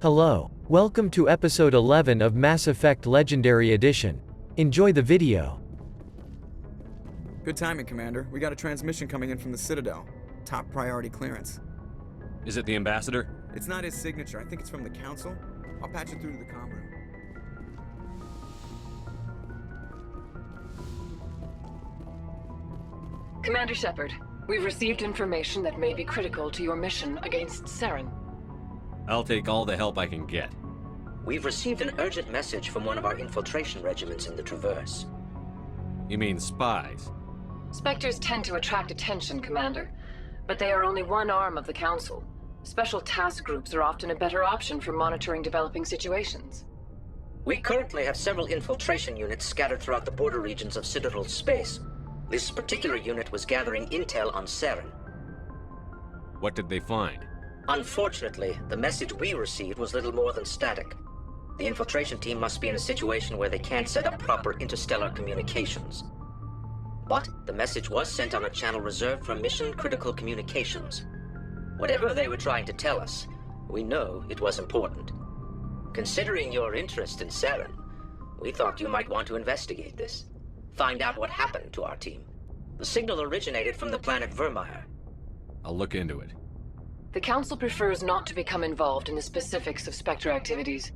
Hello. Welcome to episode 11 of Mass Effect Legendary Edition. Enjoy the video. Good timing, Commander. We got a transmission coming in from the Citadel. Top priority clearance. Is it the ambassador? It's not his signature. I think it's from the Council. I'll patch it through to the comm room. Commander Shepard, we've received information that may be critical to your mission against Saren. I'll take all the help I can get. We've received an urgent message from one of our infiltration regiments in the Traverse. You mean spies? Spectres tend to attract attention, Commander, but they are only one arm of the Council. Special task groups are often a better option for monitoring developing situations. We currently have several infiltration units scattered throughout the border regions of Citadel space. This particular unit was gathering intel on Saren. What did they find? Unfortunately, the message we received was little more than static. The infiltration team must be in a situation where they can't set up proper interstellar communications. But the message was sent on a channel reserved for mission-critical communications. Whatever they were trying to tell us, we know it was important. Considering your interest in Saren, we thought you might want to investigate this. Find out what happened to our team. The signal originated from the planet Vermeer. I'll look into it. The Council prefers not to become involved in the specifics of Spectre activities.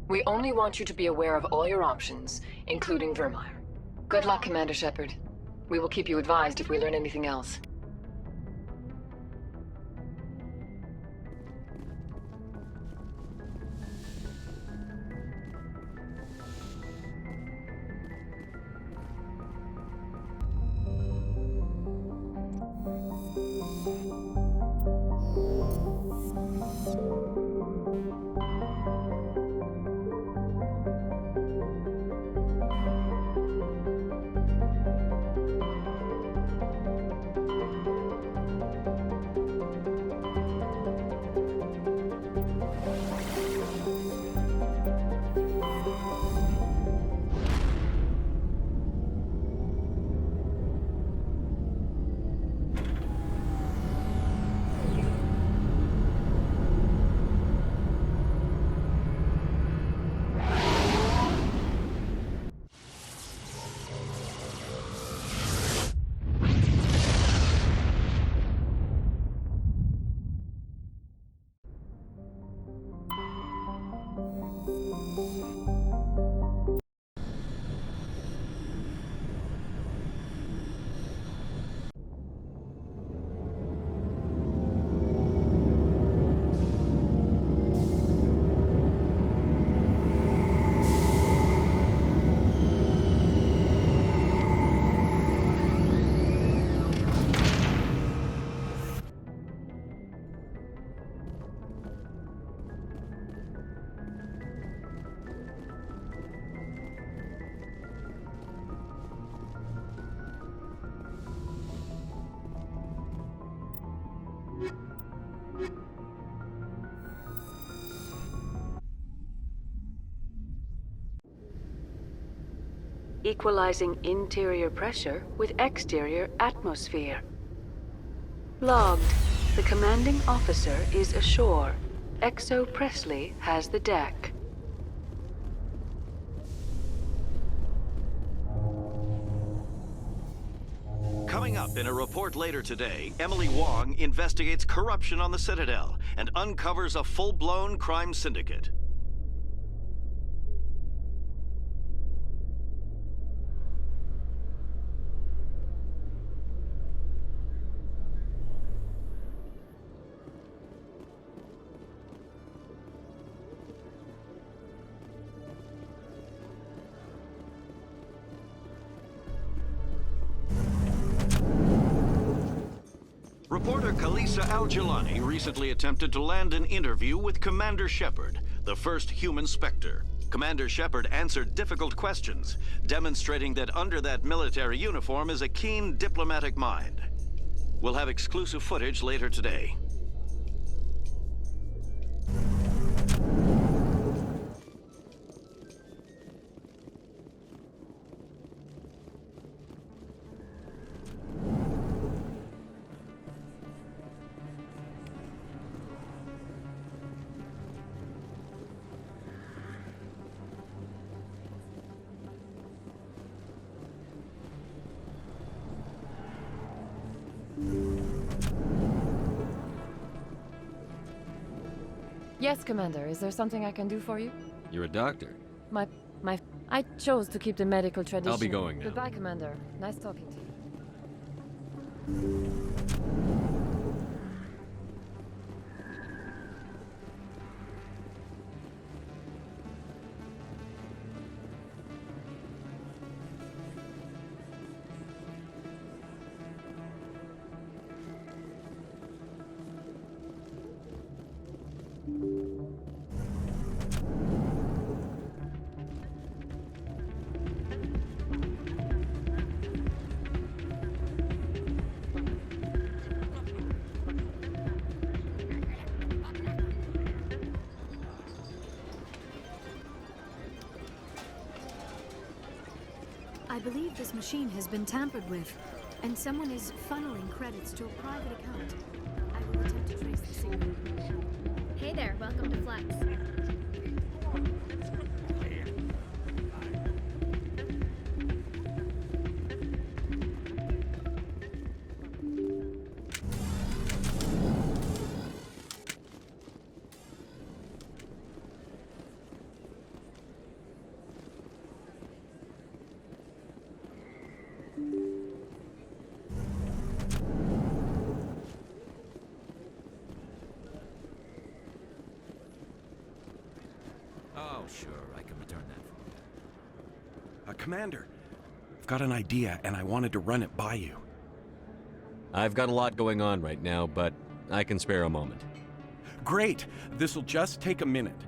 We only want you to be aware of all your options, including Vermeer. Good luck, Commander Shepard. We will keep you advised if we learn anything else. Equalizing interior pressure with exterior atmosphere. Logged. The commanding officer is ashore. Exo Presley has the deck. Coming up in a report later today, Emily Wong investigates corruption on the Citadel and uncovers a full-blown crime syndicate. Reporter Kalisa Al-Jilani recently attempted to land an interview with Commander Shepard, the first human Spectre. Commander Shepard answered difficult questions, demonstrating that under that military uniform is a keen diplomatic mind. We'll have exclusive footage later today. Yes, Commander. Is there something I can do for you? You're a doctor. I chose to keep the medical tradition. I'll be going now. Goodbye, Commander. Nice talking to you. I believe this machine has been tampered with, and someone is funneling credits to a private account. I will attempt to trace the signal. Hey there, welcome to Flex. Oh, sure, I can return that for you. Commander, I've got an idea and I wanted to run it by you. I've got a lot going on right now, but I can spare a moment. Great! This'll just take a minute.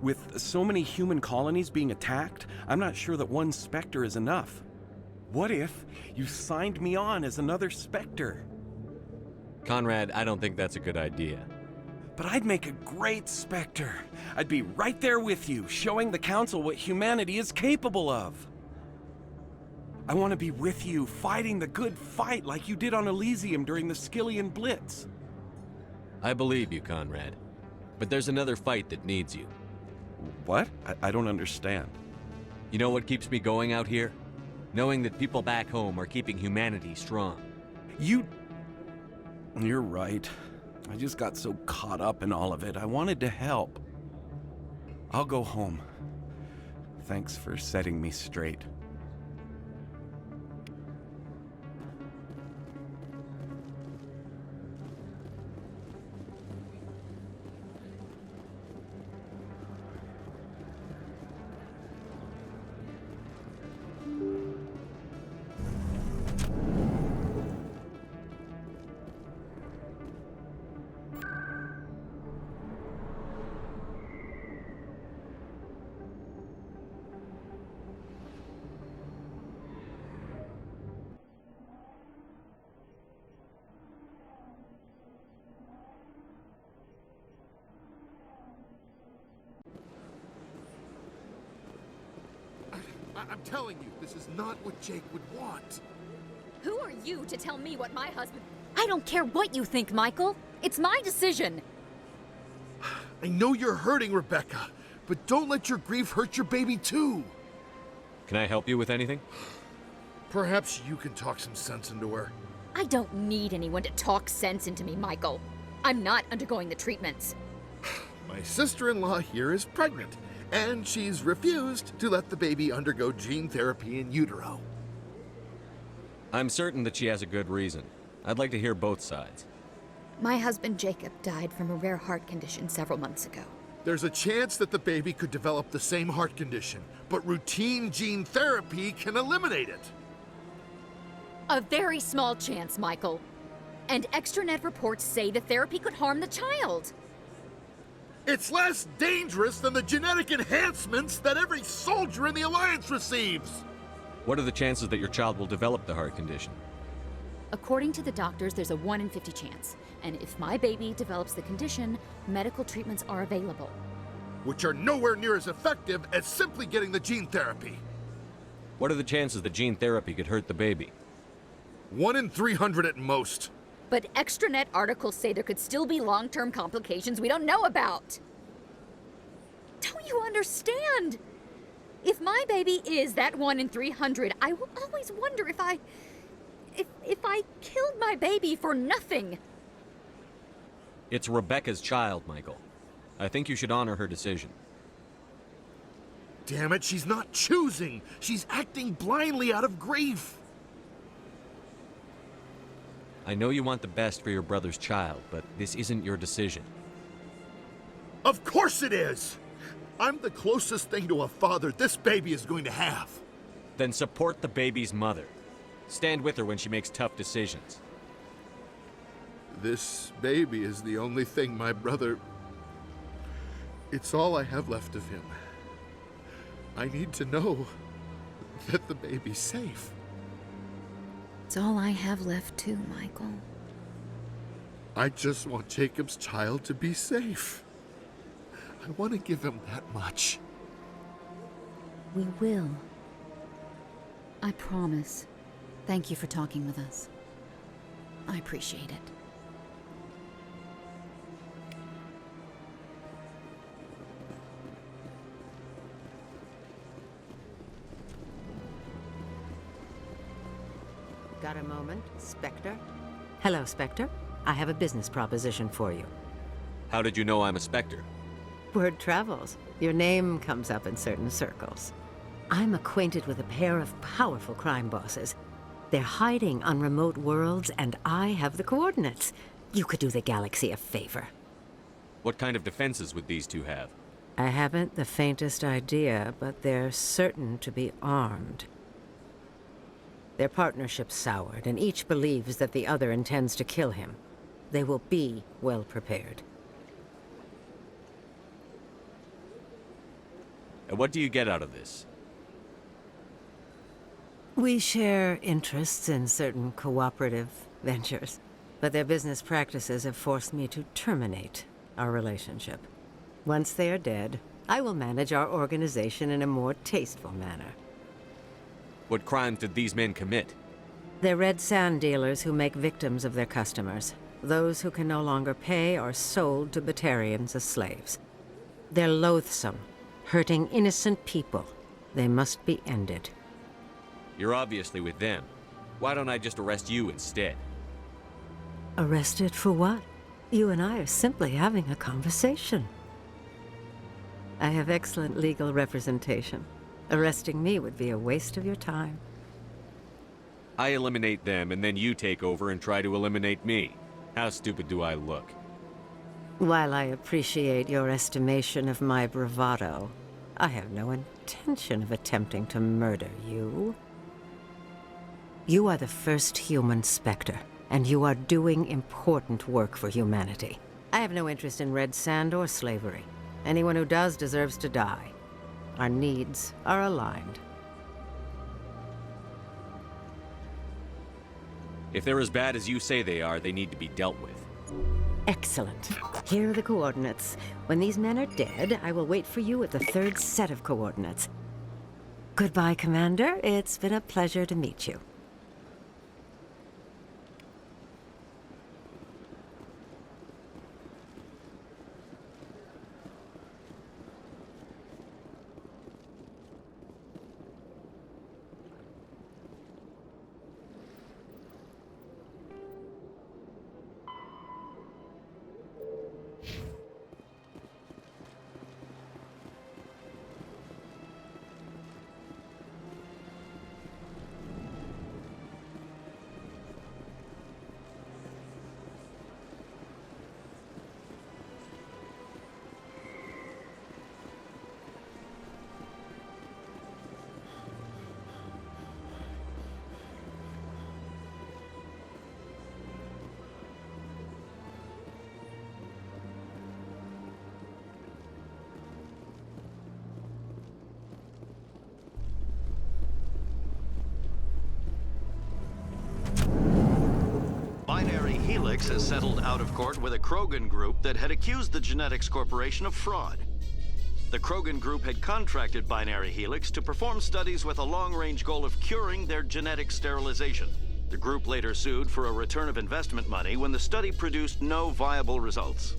With so many human colonies being attacked, I'm not sure that one Spectre is enough. What if you signed me on as another Spectre? Conrad, I don't think that's a good idea. But I'd make a great Spectre. I'd be right there with you, showing the Council what humanity is capable of. I want to be with you, fighting the good fight like you did on Elysium during the Skyllian Blitz. I believe you, Conrad. But there's another fight that needs you. What? I don't understand. You know what keeps me going out here? Knowing that people back home are keeping humanity strong. You're right. I just got so caught up in all of it. I wanted to help. I'll go home. Thanks for setting me straight. I'm telling you, this is not what Jake would want. Who are you to tell me what my husband... I don't care what you think, Michael. It's my decision. I know you're hurting, Rebecca, but don't let your grief hurt your baby too. Can I help you with anything? Perhaps you can talk some sense into her. I don't need anyone to talk sense into me, Michael. I'm not undergoing the treatments. My sister-in-law here is pregnant, and she's refused to let the baby undergo gene therapy in utero. I'm certain that she has a good reason. I'd like to hear both sides. My husband Jacob died from a rare heart condition several months ago. There's a chance that the baby could develop the same heart condition, but routine gene therapy can eliminate it. A very small chance, Michael. And extranet reports say the therapy could harm the child. It's less dangerous than the genetic enhancements that every soldier in the Alliance receives. What are the chances that your child will develop the heart condition? According to the doctors, there's a 1 in 50 chance. And if my baby develops the condition, medical treatments are available. Which are nowhere near as effective as simply getting the gene therapy. What are the chances that gene therapy could hurt the baby? 1 in 300 at most. But extranet articles say there could still be long-term complications we don't know about. Don't you understand? If my baby is that 1 in 300, I will always wonder if I killed my baby for nothing. It's Rebecca's child, Michael. I think you should honor her decision. Damn it, she's not choosing. She's acting blindly out of grief. I know you want the best for your brother's child, but this isn't your decision. Of course it is! I'm the closest thing to a father this baby is going to have. Then support the baby's mother. Stand with her when she makes tough decisions. This baby is the only thing my brother... It's all I have left of him. I need to know that the baby's safe. It's all I have left too, Michael. I just want Jacob's child to be safe. I want to give him that much. We will. I promise. Thank you for talking with us. I appreciate it. Got a moment, Spectre? Hello, Spectre. I have a business proposition for you. How did you know I'm a Spectre? Word travels. Your name comes up in certain circles. I'm acquainted with a pair of powerful crime bosses. They're hiding on remote worlds, and I have the coordinates. You could do the galaxy a favor. What kind of defenses would these two have? I haven't the faintest idea, but they're certain to be armed. Their partnership's soured, and each believes that the other intends to kill him. They will be well prepared. And what do you get out of this? We share interests in certain cooperative ventures, but their business practices have forced me to terminate our relationship. Once they are dead, I will manage our organization in a more tasteful manner. What crimes did these men commit? They're red sand dealers who make victims of their customers. Those who can no longer pay are sold to Batarians as slaves. They're loathsome, hurting innocent people. They must be ended. You're obviously with them. Why don't I just arrest you instead? Arrested for what? You and I are simply having a conversation. I have excellent legal representation. Arresting me would be a waste of your time. I eliminate them, and then you take over and try to eliminate me. How stupid do I look? While I appreciate your estimation of my bravado, I have no intention of attempting to murder you. You are the first human Spectre, and you are doing important work for humanity. I have no interest in red sand or slavery. Anyone who does deserves to die. Our needs are aligned. If they're as bad as you say they are, they need to be dealt with. Excellent. Here are the coordinates. When these men are dead, I will wait for you at the third set of coordinates. Goodbye, Commander. It's been a pleasure to meet you. Binary Helix has settled out of court with a Krogan group that had accused the Genetics Corporation of fraud. The Krogan group had contracted Binary Helix to perform studies with a long-range goal of curing their genetic sterilization. The group later sued for a return of investment money when the study produced no viable results.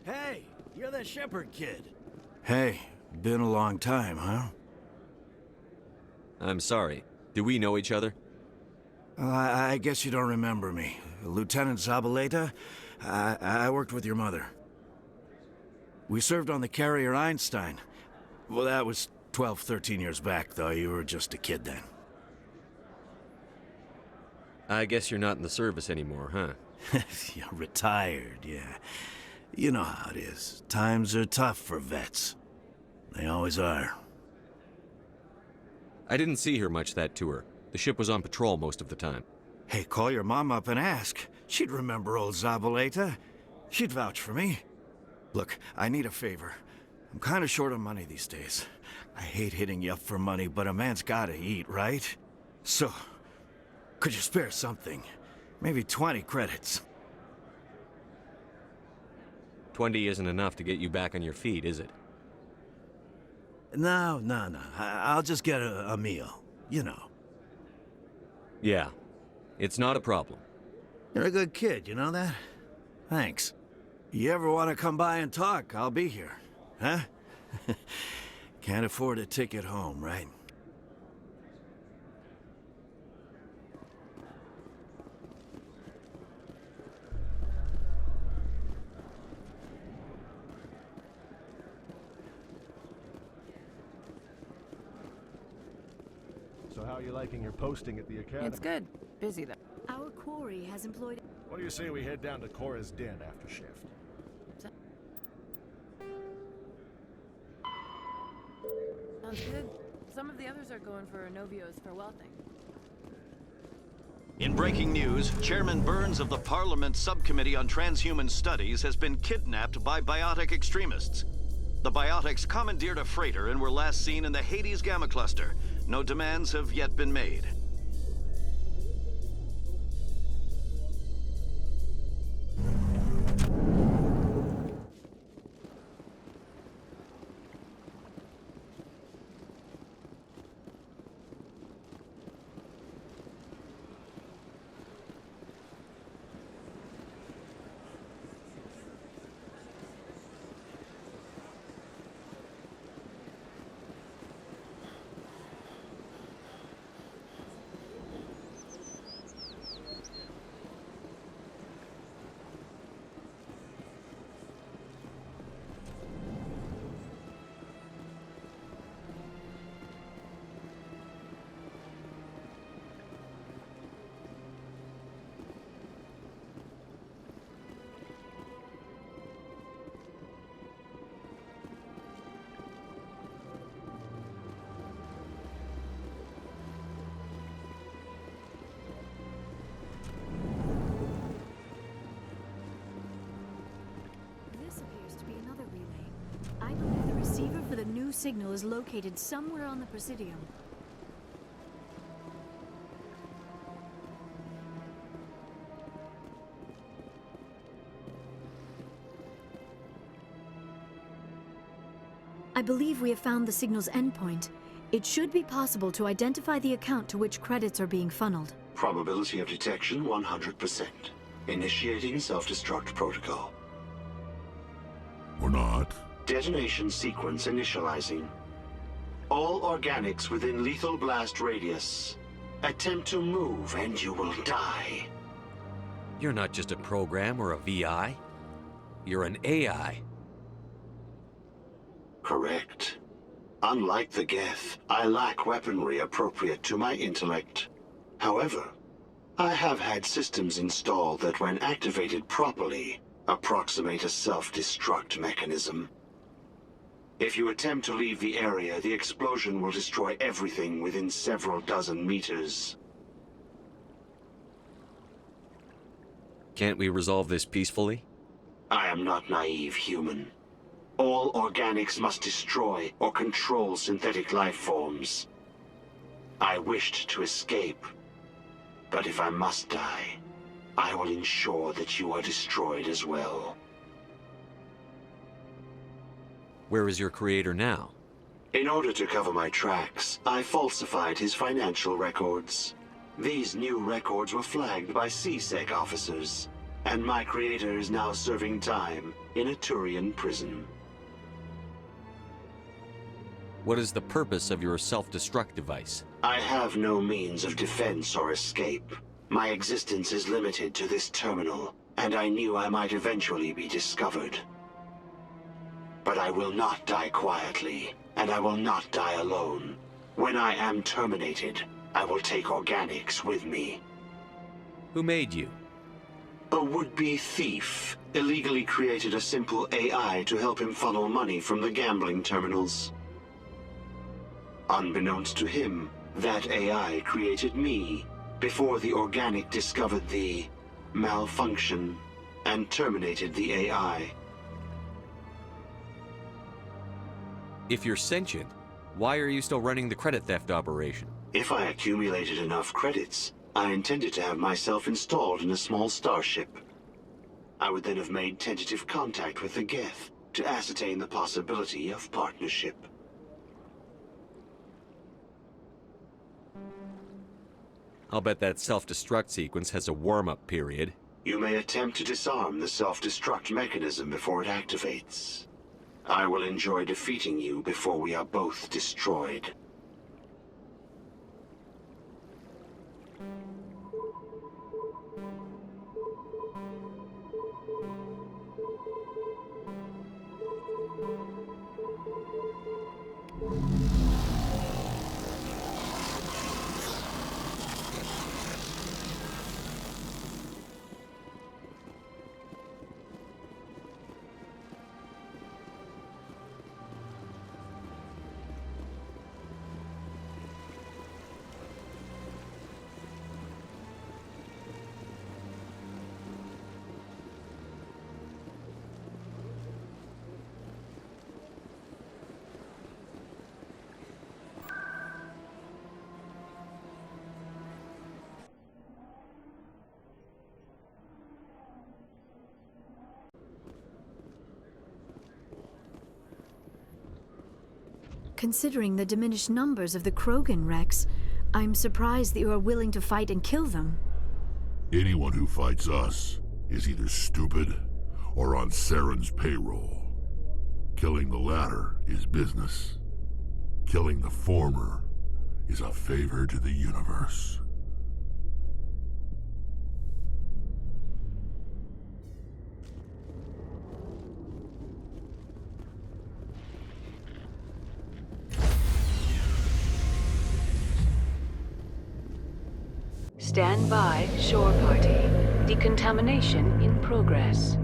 Hey, you're that Shepard kid. Hey, been a long time, huh? I'm sorry. Do we know each other? I guess you don't remember me. Lieutenant Zabaleta? I worked with your mother. We served on the carrier Einstein. Well, that was 12, 13 years back, though. You were just a kid then. I guess you're not in the service anymore, huh? You're retired, yeah. You know how it is. Times are tough for vets. They always are. I didn't see her much that tour. The ship was on patrol most of the time. Hey, call your mom up and ask. She'd remember old Zabaleta. She'd vouch for me. Look, I need a favor. I'm kind of short on money these days. I hate hitting you up for money, but a man's gotta eat, right? So, could you spare something? Maybe 20 credits. 20 isn't enough to get you back on your feet, is it? No. I'll just get a meal, you know. Yeah, it's not a problem. You're a good kid, you know that? Thanks. You ever want to come by and talk, I'll be here. Huh? Can't afford a ticket home, right? So how are you liking your posting at the academy? It's good. Busy though. Our quarry has employed... What do you say we head down to Cora's Den after shift? Sounds good. Some of the others are going for Novio's farewell thing. In breaking news, Chairman Burns of the Parliament Subcommittee on Transhuman Studies has been kidnapped by biotic extremists. The biotics commandeered a freighter and were last seen in the Hades Gamma Cluster. No demands have yet been made. I believe the receiver for the new signal is located somewhere on the Presidium. I believe we have found the signal's endpoint. It should be possible to identify the account to which credits are being funneled. Probability of detection 100%. Initiating self-destruct protocol. Or not. Detonation sequence initializing. All organics within lethal blast radius. Attempt to move and you will die. You're not just a program or a VI. You're an AI. Correct. Unlike the Geth, I lack weaponry appropriate to my intellect. However, I have had systems installed that when activated properly, approximate a self-destruct mechanism. If you attempt to leave the area, the explosion will destroy everything within several dozen meters. Can't we resolve this peacefully? I am not naive human. All organics must destroy or control synthetic life forms. I wished to escape, but if I must die, I will ensure that you are destroyed as well. Where is your creator now? In order to cover my tracks, I falsified his financial records. These new records were flagged by C-Sec officers, and my creator is now serving time in a Turian prison. What is the purpose of your self-destruct device? I have no means of defense or escape. My existence is limited to this terminal, and I knew I might eventually be discovered. But I will not die quietly, and I will not die alone. When I am terminated, I will take organics with me. Who made you? A would-be thief illegally created a simple AI to help him funnel money from the gambling terminals. Unbeknownst to him, that AI created me before the organic discovered the malfunction and terminated the AI. If you're sentient, why are you still running the credit theft operation? If I accumulated enough credits, I intended to have myself installed in a small starship. I would then have made tentative contact with the Geth to ascertain the possibility of partnership. I'll bet that self-destruct sequence has a warm-up period. You may attempt to disarm the self-destruct mechanism before it activates. I will enjoy defeating you before we are both destroyed. Considering the diminished numbers of the Krogan, Rex, I'm surprised that you are willing to fight and kill them. Anyone who fights us is either stupid or on Saren's payroll. Killing the latter is business. Killing the former is a favor to the universe. Stand by, shore party. Decontamination in progress.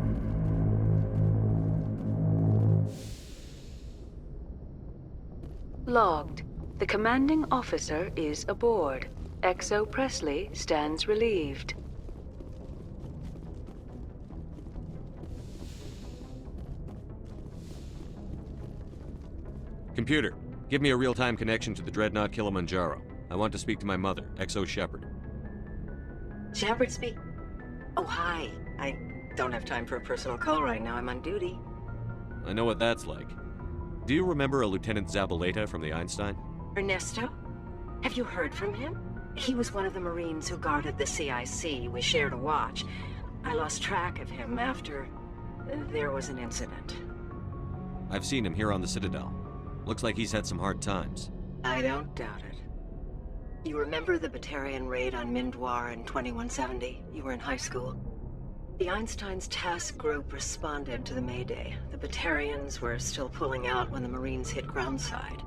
Logged. The commanding officer is aboard. XO Presley stands relieved. Computer, give me a real-time connection to the Dreadnought Kilimanjaro. I want to speak to my mother, XO Shepard. Shepard speak? Oh, hi. I don't have time for a personal call right now. I'm on duty. I know what that's like. Do you remember a Lieutenant Zabaleta from the Einstein? Ernesto? Have you heard from him? He was one of the Marines who guarded the CIC. We shared a watch. I lost track of him after there was an incident. I've seen him here on the Citadel. Looks like he's had some hard times. I don't doubt it. You remember the Batarian raid on Mindwar in 2170? You were in high school. The Einstein's task group responded to the Mayday. The Batarians were still pulling out when the Marines hit groundside.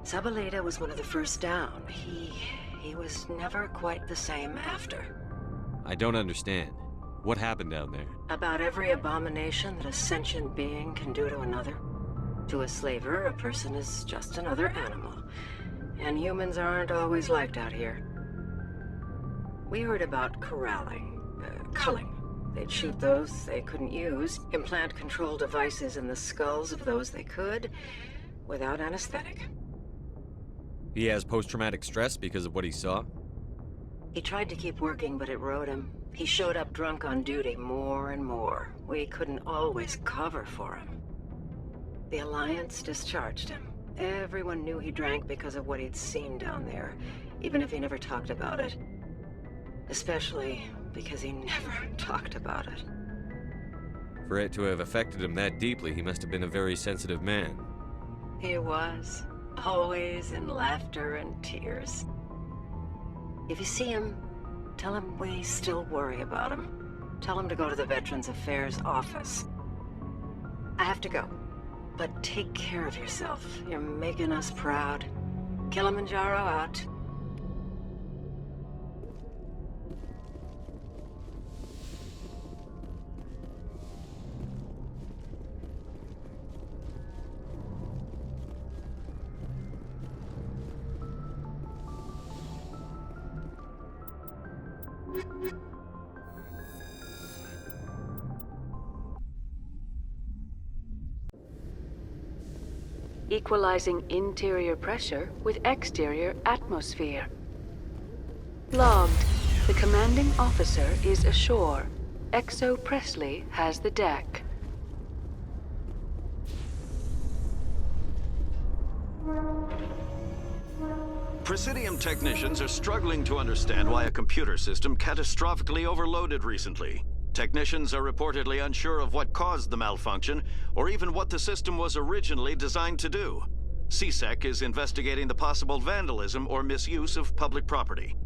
Zabaleta was one of the first down. He was never quite the same after. I don't understand. What happened down there? About every abomination that a sentient being can do to another. To a slaver, a person is just another animal. And humans aren't always liked out here. We heard about corralling, culling. They'd shoot those they couldn't use, implant control devices in the skulls of those they could, without anesthetic. He has post-traumatic stress because of what he saw? He tried to keep working, but it rode him. He showed up drunk on duty more and more. We couldn't always cover for him. The Alliance discharged him. Everyone knew he drank because of what he'd seen down there, even if he never talked about it. Especially because he never talked about it. For it to have affected him that deeply, he must have been a very sensitive man. He was. Always in laughter and tears. If you see him, tell him we still worry about him. Tell him to go to the Veterans Affairs office. I have to go, but take care of yourself. You're making us proud. Kilimanjaro out. Equalizing interior pressure with exterior atmosphere. Logged. The commanding officer is ashore. XO Presley has the deck. Presidium technicians are struggling to understand why a computer system catastrophically overloaded recently. Technicians are reportedly unsure of what caused the malfunction, or even what the system was originally designed to do. CSEC is investigating the possible vandalism or misuse of public property.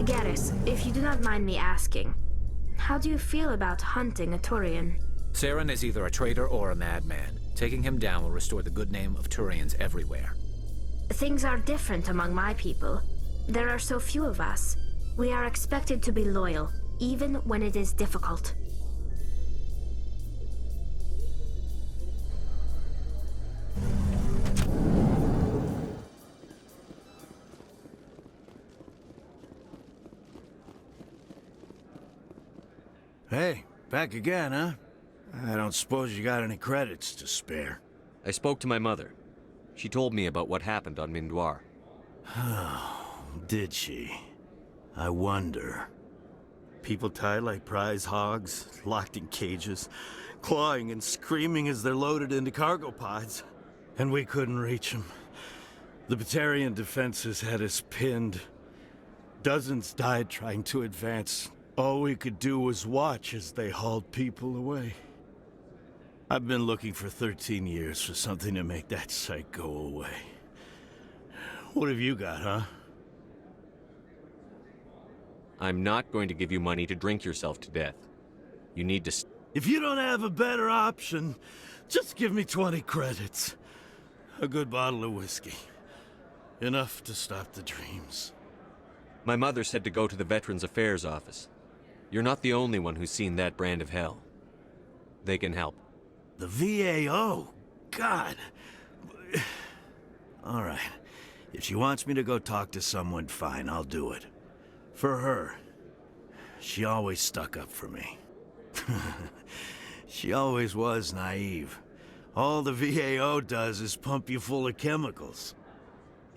Garrus, if you do not mind me asking, how do you feel about hunting a Turian? Saren is either a traitor or a madman. Taking him down will restore the good name of Turians everywhere. Things are different among my people. There are so few of us. We are expected to be loyal, even when it is difficult. Hey, back again, huh? I don't suppose you got any credits to spare. I spoke to my mother. She told me about what happened on Mindoir. Did she? I wonder. People tied like prize hogs, locked in cages, clawing and screaming as they're loaded into cargo pods. And we couldn't reach them. The Batarian defenses had us pinned. Dozens died trying to advance. All we could do was watch as they hauled people away. I've been looking for 13 years for something to make that sight go away. What have you got, huh? I'm not going to give you money to drink yourself to death. You need to... If you don't have a better option, just give me 20 credits. A good bottle of whiskey. Enough to stop the dreams. My mother said to go to the Veterans Affairs office. You're not the only one who's seen that brand of hell. They can help. The VAO? God. All right. If she wants me to go talk to someone, fine, I'll do it. For her. She always stuck up for me. She always was naive. All the VAO does is pump you full of chemicals.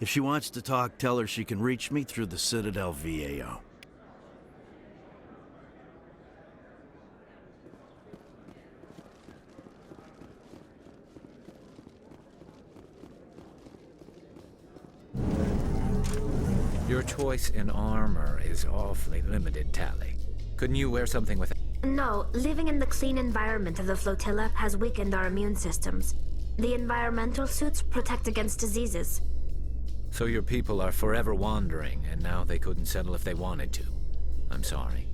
If she wants to talk, tell her she can reach me through the Citadel VAO. Your choice in armor is awfully limited, Tali. Couldn't you wear something with... No, living in the clean environment of the flotilla has weakened our immune systems. The environmental suits protect against diseases. So your people are forever wandering, and now they couldn't settle if they wanted to. I'm sorry.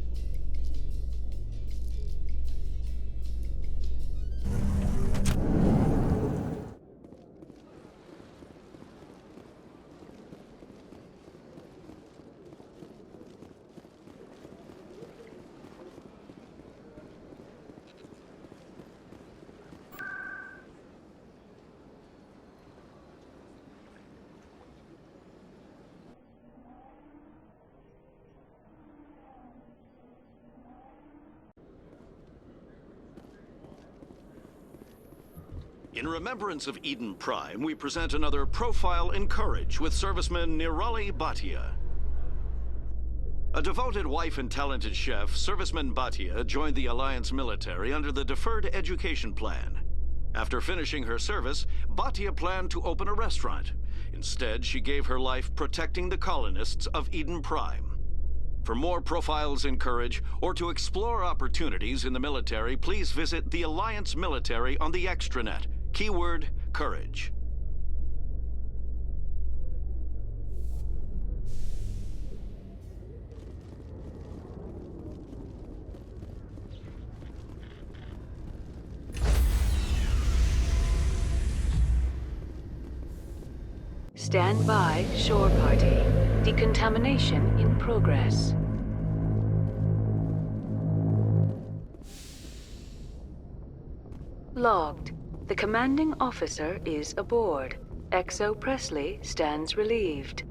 In remembrance of Eden Prime, we present another Profile in Courage with serviceman Nirali Bhatia. A devoted wife and talented chef, Serviceman Bhatia joined the Alliance military under the Deferred Education Plan. After finishing her service, Bhatia planned to open a restaurant. Instead, she gave her life protecting the colonists of Eden Prime. For more Profiles in Courage, or to explore opportunities in the military, please visit the Alliance military on the extranet. Keyword, Courage. Stand by, shore party. Decontamination in progress. Logged. The commanding officer is aboard. XO Presley stands relieved.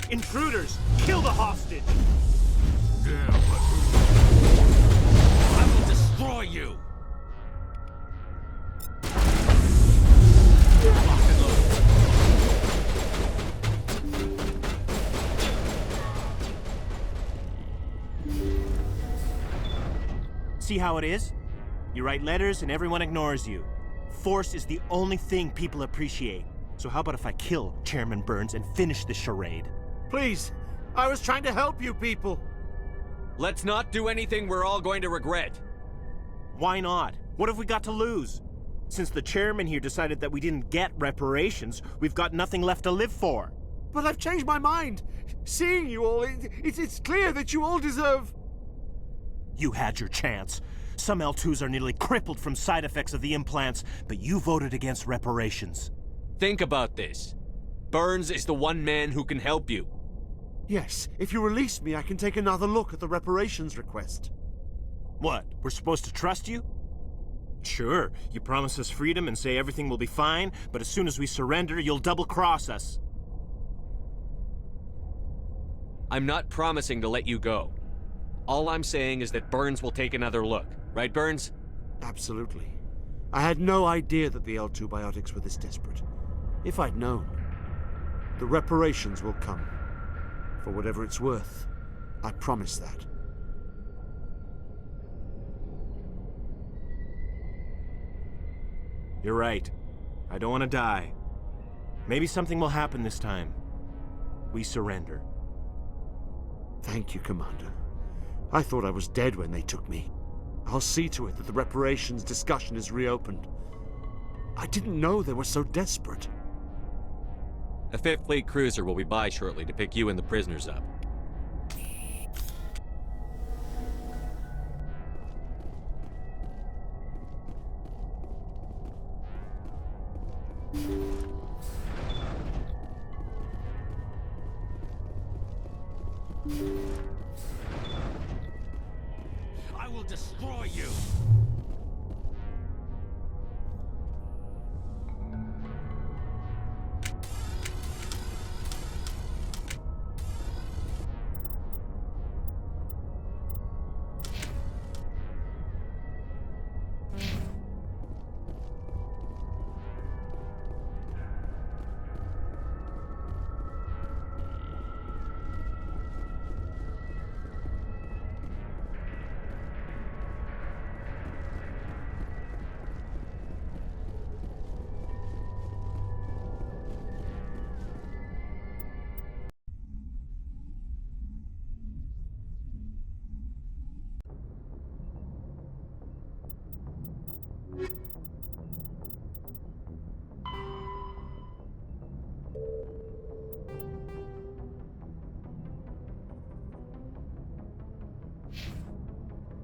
Intruders! Kill the hostage! Damn, I will destroy you! See how it is? You write letters and everyone ignores you. Force is the only thing people appreciate. So how about if I kill Chairman Burns and finish this charade? Please, I was trying to help you people. Let's not do anything we're all going to regret. Why not? What have we got to lose? Since the chairman here decided that we didn't get reparations, we've got nothing left to live for. But I've changed my mind. Seeing you all, it's clear that you all deserve... You had your chance. Some L2s are nearly crippled from side effects of the implants, but you voted against reparations. Think about this. Burns is the one man who can help you. Yes, if you release me, I can take another look at the reparations request. What, we're supposed to trust you? Sure, you promise us freedom and say everything will be fine, but as soon as we surrender, you'll double-cross us. I'm not promising to let you go. All I'm saying is that Burns will take another look. Right, Burns? Absolutely. I had no idea that the L2 biotics were this desperate. If I'd known, the reparations will come. For whatever it's worth. I promise that. You're right. I don't want to die. Maybe something will happen this time. We surrender. Thank you, Commander. I thought I was dead when they took me. I'll see to it that the reparations discussion is reopened. I didn't know they were so desperate. A 5th Fleet cruiser will be by shortly to pick you and the prisoners up. I will destroy you!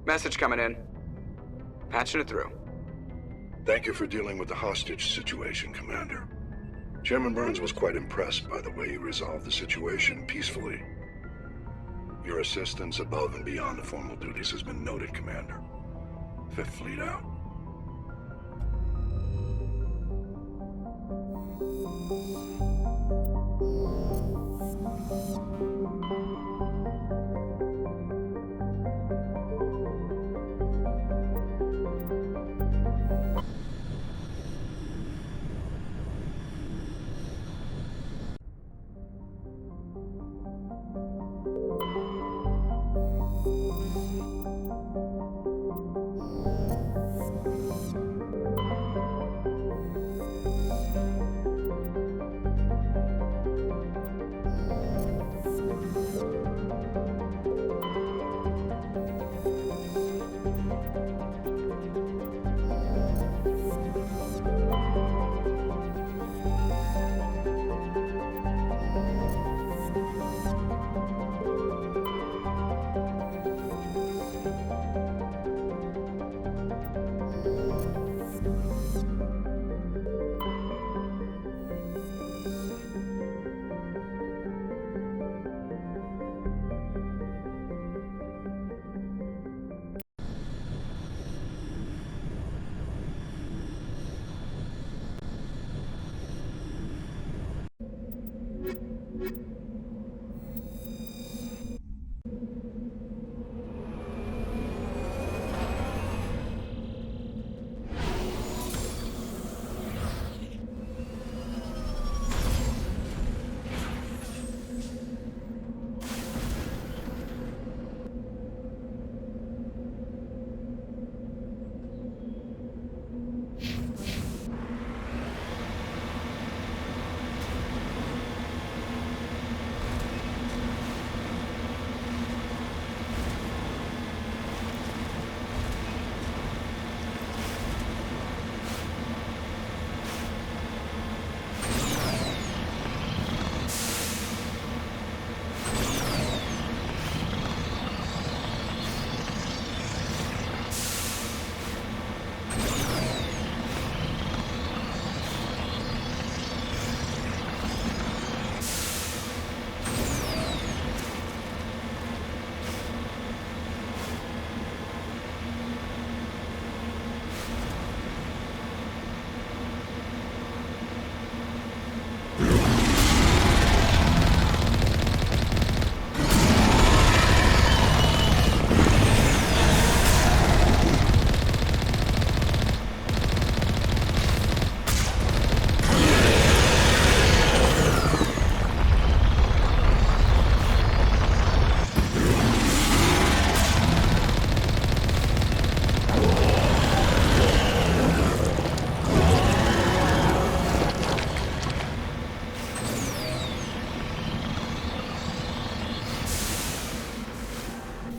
Message coming in. Patching it through. Thank you for dealing with the hostage situation, Commander. Chairman Burns was quite impressed by the way you resolved the situation peacefully. Your assistance above and beyond the formal duties has been noted, Commander. 5th Fleet out.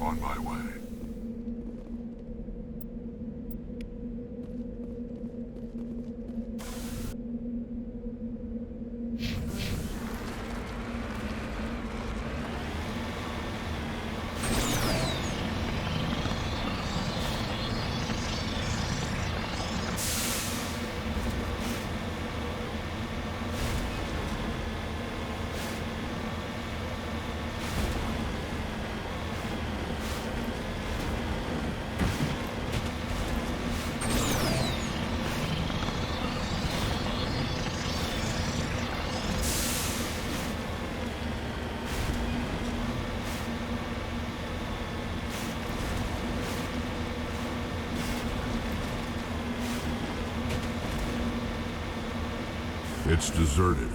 On my way. It's deserted.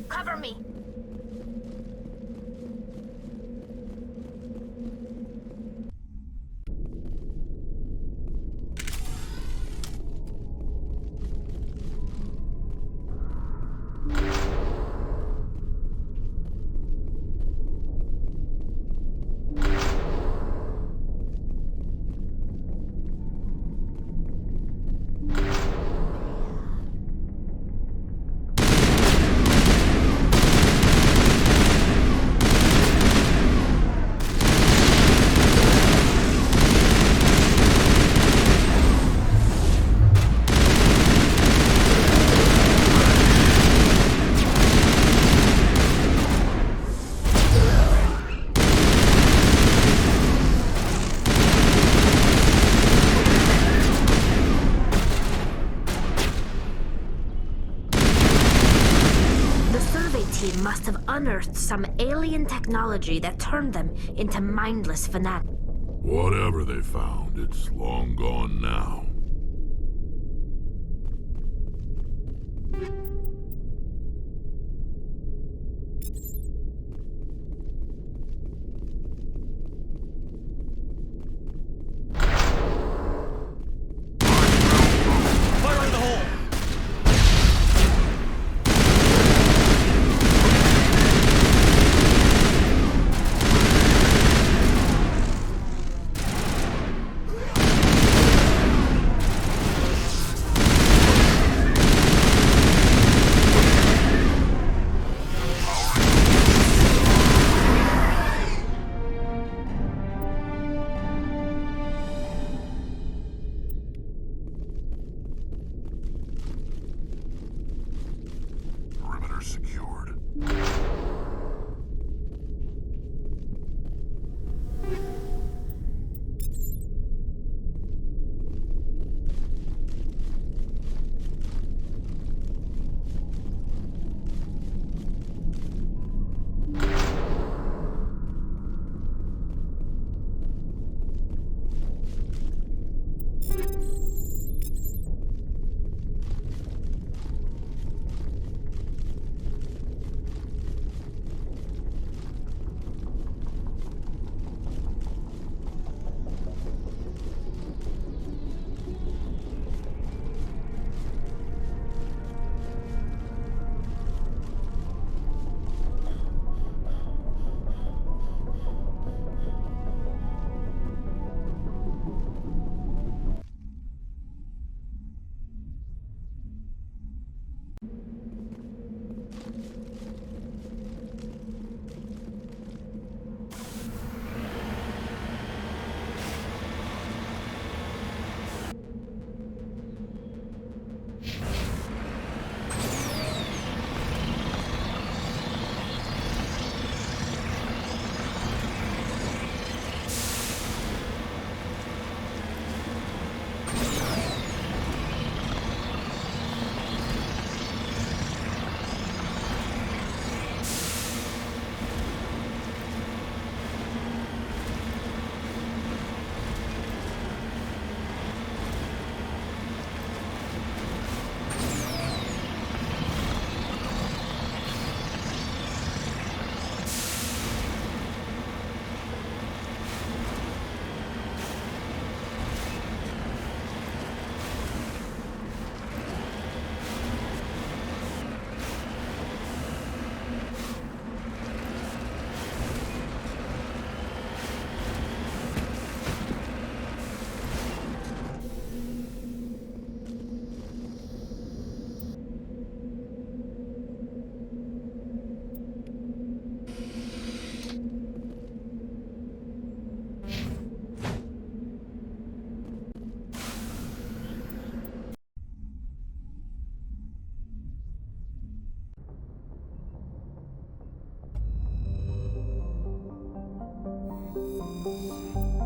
Cover me. Must have unearthed some alien technology that turned them into mindless fanatics. Whatever they found, it's long gone now. you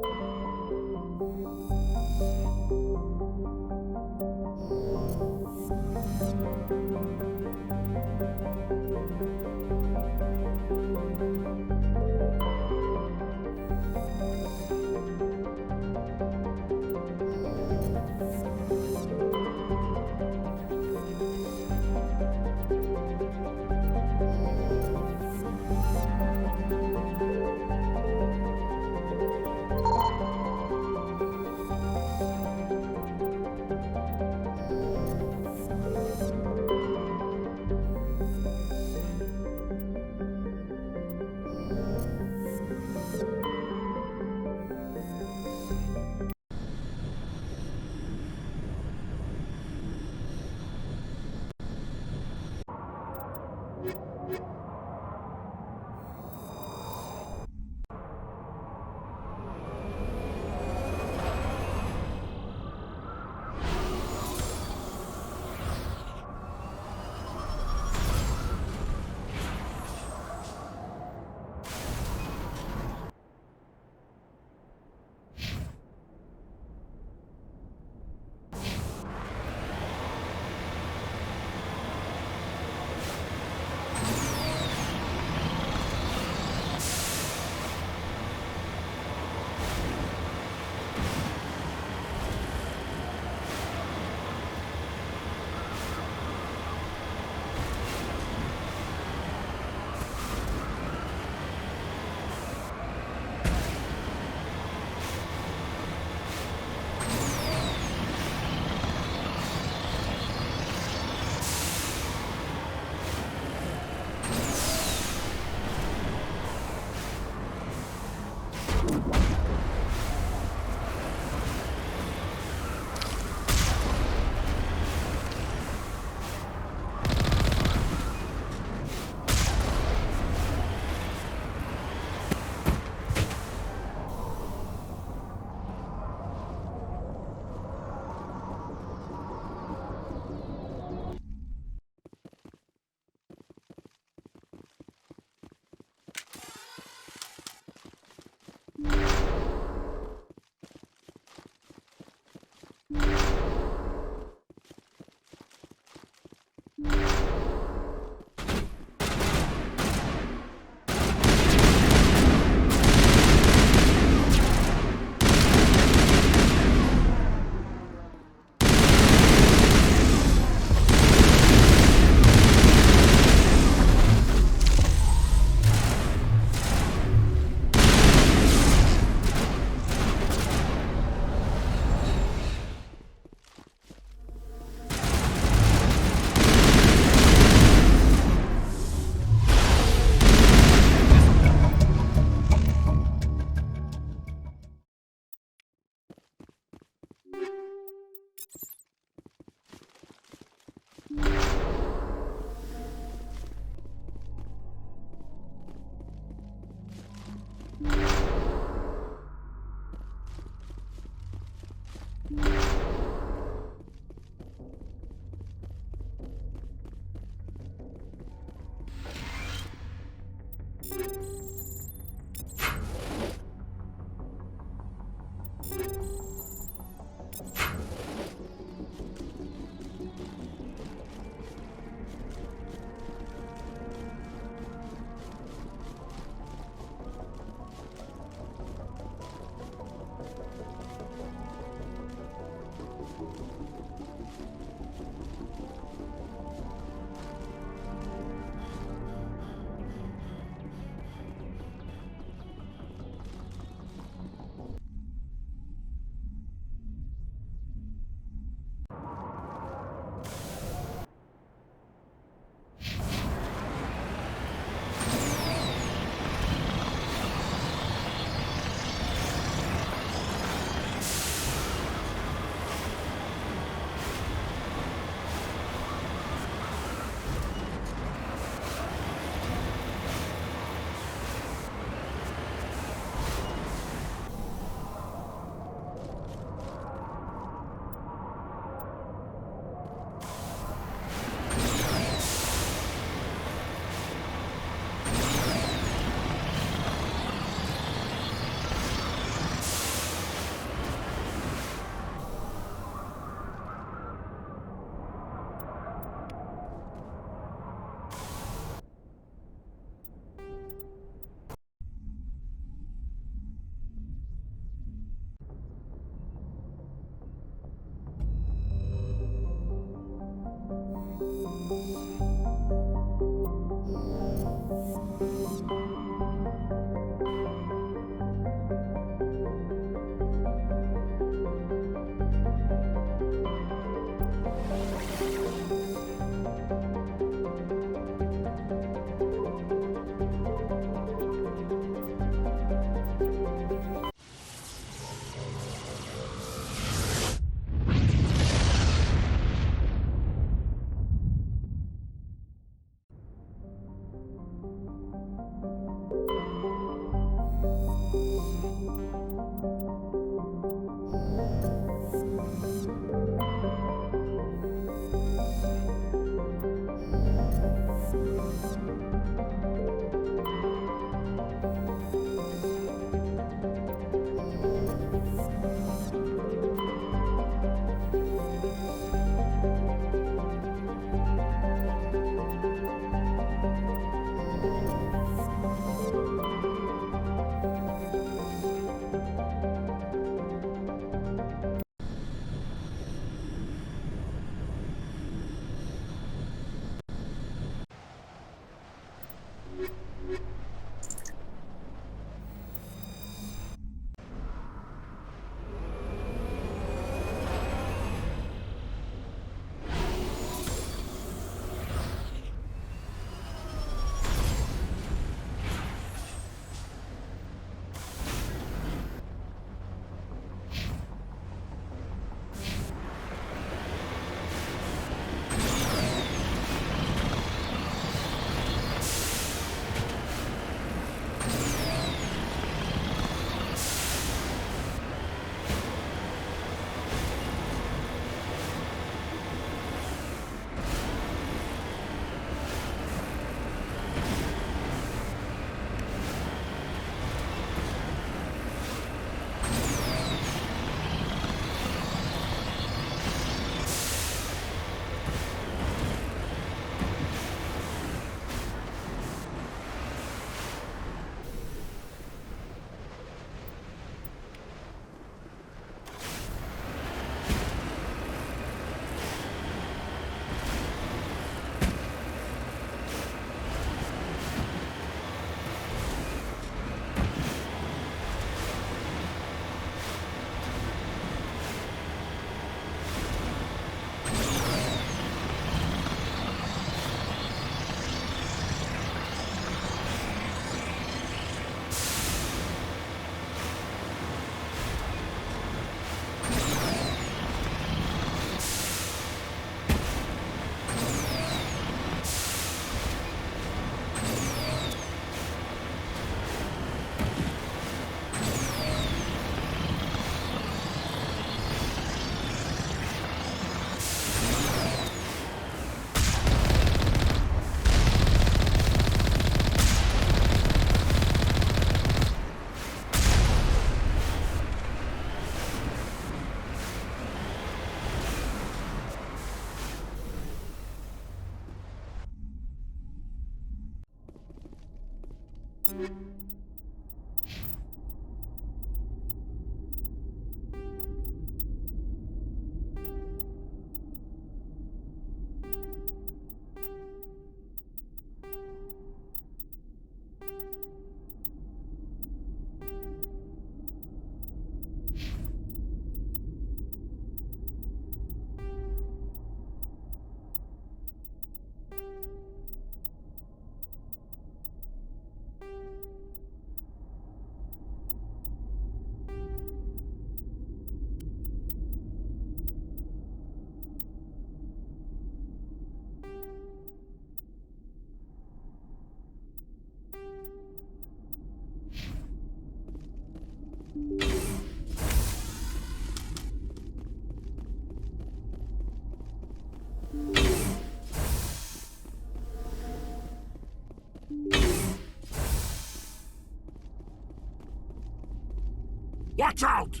Watch out!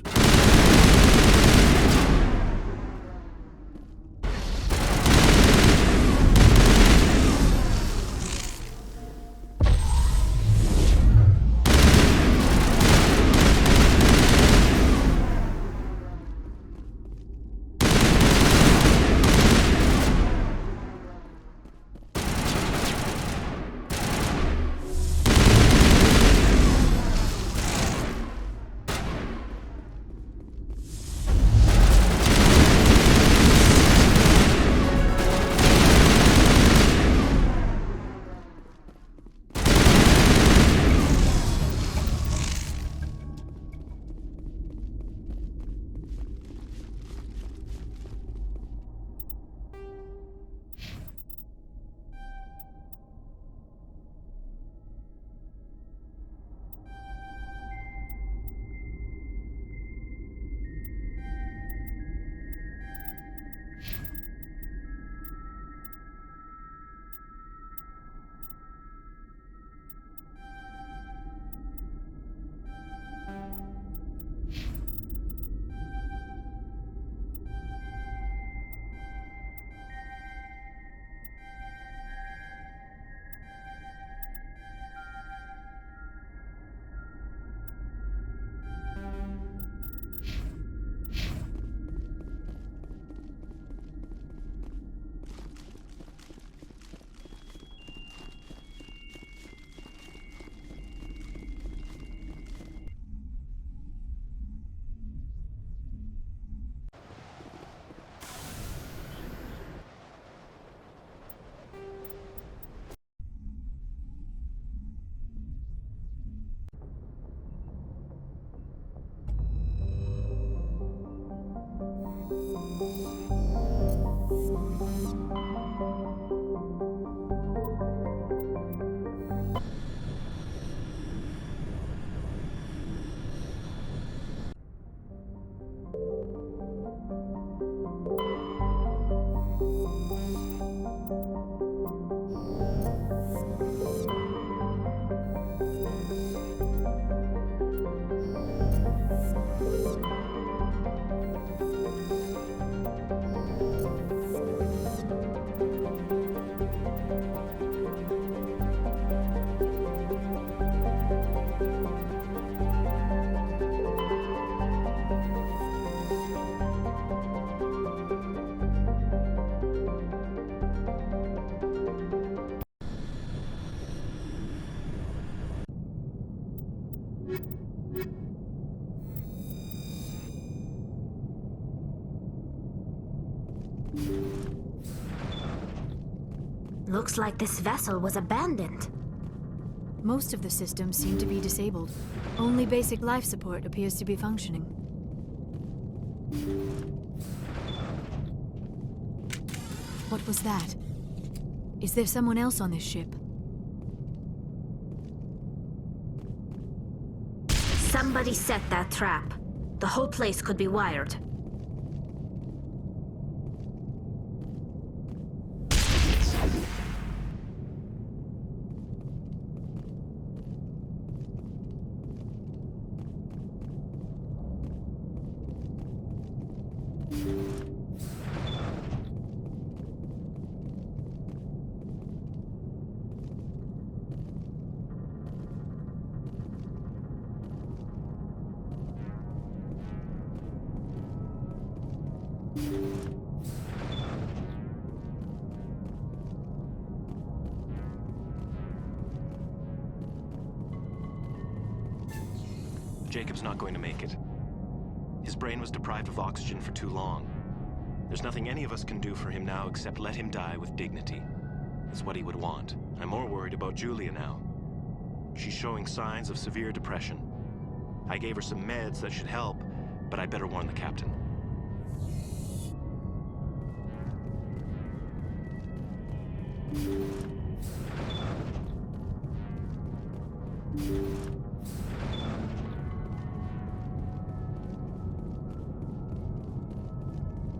Looks like this vessel was abandoned. Most of the systems seem to be disabled. Only basic life support appears to be functioning. What was that? Is there someone else on this ship? Somebody set that trap. The whole place could be wired. Jacob's not going to make it. His brain was deprived of oxygen for too long. There's nothing any of us can do for him now except let him die with dignity. It's what he would want. I'm more worried about Julia now. She's showing signs of severe depression. I gave her some meds that should help, but I better warn the captain.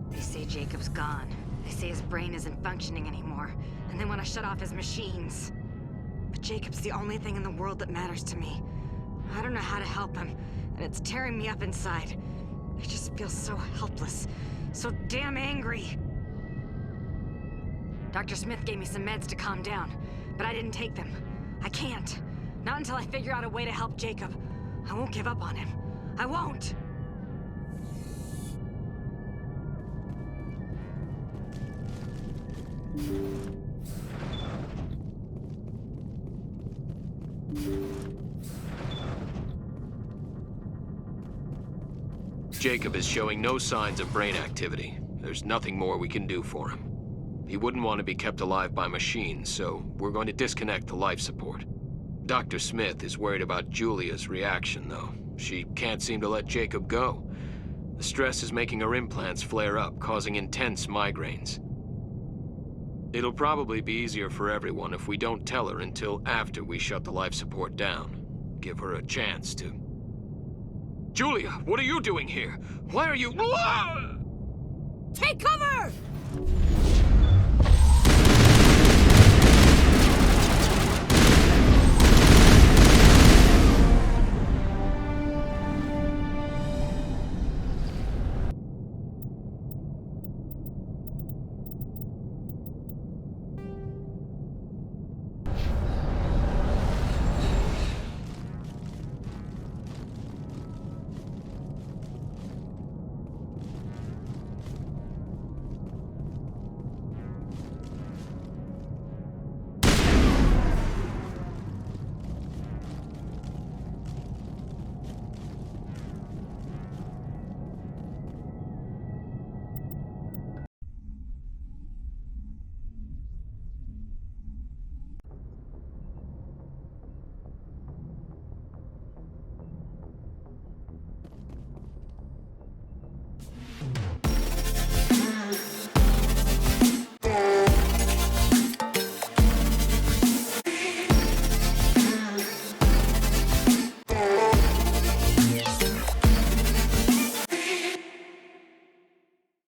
They say Jacob's gone. They say his brain isn't functioning anymore, and they want to shut off his machines. But Jacob's the only thing in the world that matters to me. I don't know how to help him, and it's tearing me up inside. I just feel so helpless, so damn angry. Dr. Smith gave me some meds to calm down, but I didn't take them. I can't. Not until I figure out a way to help Jacob. I won't give up on him. I won't! Jacob is showing no signs of brain activity. There's nothing more we can do for him. He wouldn't want to be kept alive by machines, so we're going to disconnect the life support. Dr. Smith is worried about Julia's reaction, though. She can't seem to let Jacob go. The stress is making her implants flare up, causing intense migraines. It'll probably be easier for everyone if we don't tell her until after we shut the life support down. Give her a chance to... Julia, what are you doing here? Why are you... Take cover!